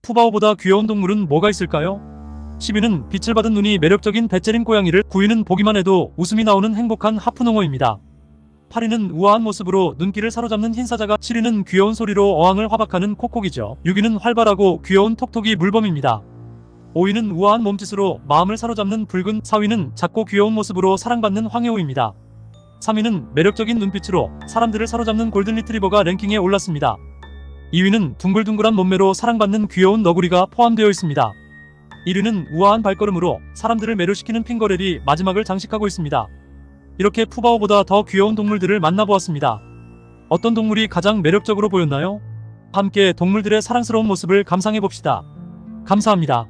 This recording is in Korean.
푸바오보다 귀여운 동물은 뭐가 있을까요? 10위는 빛을 받은 눈이 매력적인 배째린 고양이를, 9위는 보기만 해도 웃음이 나오는 행복한 하프농어입니다. 8위는 우아한 모습으로 눈길을 사로잡는 흰사자가, 7위는 귀여운 소리로 어항을 화박하는 콕콕이죠. 6위는 활발하고 귀여운 톡톡이 물범입니다. 5위는 우아한 몸짓으로 마음을 사로잡는 붉은, 4위는 작고 귀여운 모습으로 사랑받는 황해오입니다. 3위는 매력적인 눈빛으로 사람들을 사로잡는 골든리트리버가 랭킹에 올랐습니다. 2위는 둥글둥글한 몸매로 사랑받는 귀여운 너구리가 포함되어 있습니다. 1위는 우아한 발걸음으로 사람들을 매료시키는 핑거렐이 마지막을 장식하고 있습니다. 이렇게 푸바오보다 더 귀여운 동물들을 만나보았습니다. 어떤 동물이 가장 매력적으로 보였나요? 함께 동물들의 사랑스러운 모습을 감상해봅시다. 감사합니다.